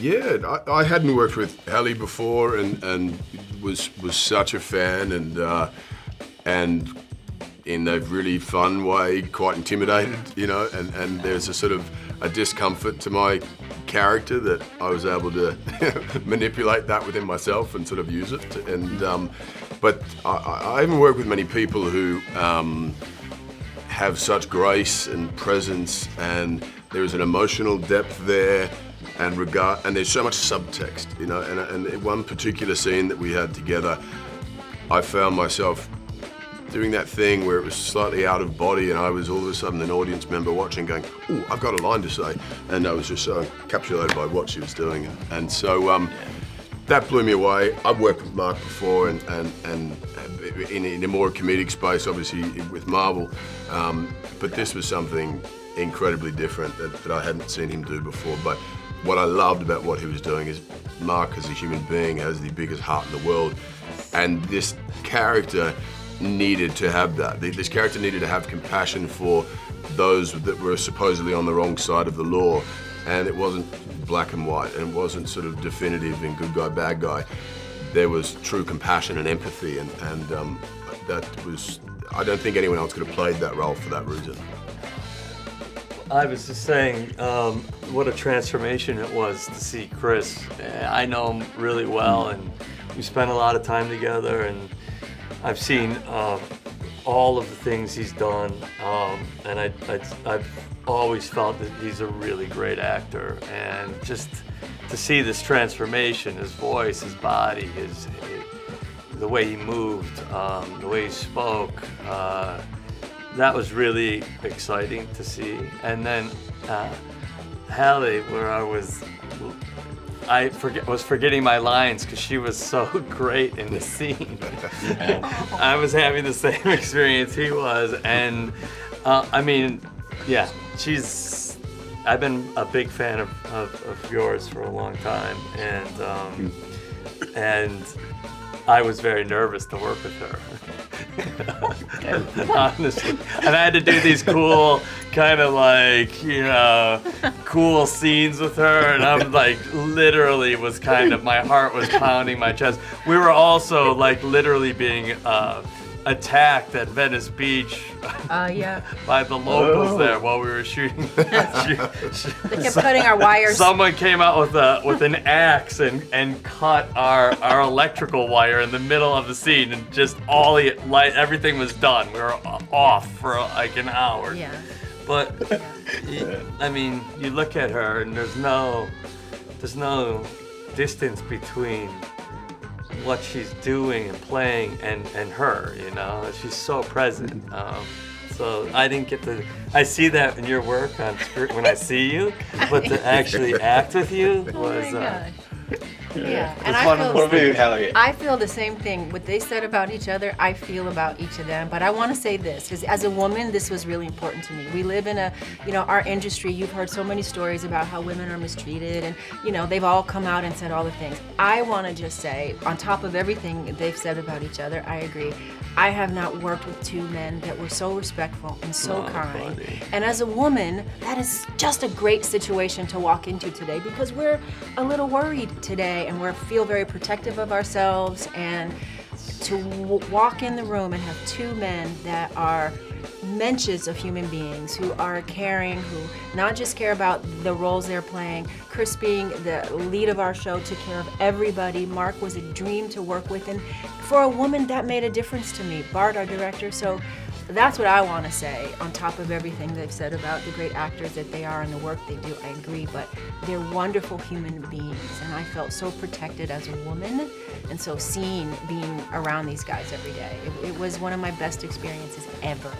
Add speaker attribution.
Speaker 1: Yeah, I hadn't worked with Halle before, and was such a fan, and in a really fun way, quite intimidated, you know, and there's a sort of a discomfort to my character that I was able to manipulate that within myself and sort of use it. But I haven't worked with many people who have such grace and presence, and there is an emotional depth there and regard, and there's so much subtext, you know, and in one particular scene that we had together, I found myself doing that thing where it was slightly out of body, and I was all of a sudden an audience member watching going, "Ooh, I've got a line to say," and I was just so captivated by what she was doing. And so that blew me away. I've worked with Mark before, and in a more comedic space, obviously with Marvel, but this was something incredibly different that I hadn't seen him do before. But what I loved about what he was doing is Mark, as a human being, has the biggest heart in the world, and this character needed to have that. This character needed to have compassion for those that were supposedly on the wrong side of the law, and it wasn't black and white, and it wasn't sort of definitive in good guy, bad guy. There was true compassion and empathy, and that was, I don't think anyone else could have played that role for that reason.
Speaker 2: I was just saying, what a transformation it was to see Chris. I know him really well, and we spent a lot of time together, and I've seen all of the things he's done, and I've always felt that he's a really great actor. And just to see this transformation, his voice, his body, the way he moved, the way he spoke, that was really exciting to see. And then Halle, where I was forgetting my lines because she was so great in the scene. I was having the same experience he was, and I mean, yeah, I've been a big fan of yours for a long time, and I was very nervous to work with her. Honestly, and I had to do these cool kind of like, you know, cool scenes with her, and I'm like literally was kind of, my heart was pounding my chest. We were also like literally being attacked at Venice Beach by the locals there while we were shooting.
Speaker 3: They kept cutting our wires.
Speaker 2: Someone came out with an axe and cut our electrical wire in the middle of the scene, and just everything was done. We were off for like an hour.
Speaker 3: Yeah.
Speaker 2: But I mean, you look at her, and there's no distance between what she's doing and playing and her, you know. She's so present. So I didn't get to, I see that in your work on screen when I see you, but to actually act with you was
Speaker 3: Yeah, and I feel the same thing. What they said about each other, I feel about each of them. But I want to say this, because as a woman, this was really important to me. We live in our industry, you've heard so many stories about how women are mistreated, and, you know, they've all come out and said all the things. I want to just say, on top of everything they've said about each other, I agree. I have not worked with two men that were so respectful and so kind.
Speaker 2: Buddy.
Speaker 3: And as a woman, that is just a great situation to walk into today, because we're a little worried today, and we feel very protective of ourselves. And to walk in the room and have two men that are mentions of human beings, who are caring, who not just care about the roles they're playing. Chris, being the lead of our show, took care of everybody. Mark was a dream to work with, and for a woman, that made a difference to me. Bart, our director, so that's what I want to say. On top of everything they've said about the great actors that they are and the work they do, I agree, but they're wonderful human beings, and I felt so protected as a woman, and so seen being around these guys every day. It was one of my best experiences ever.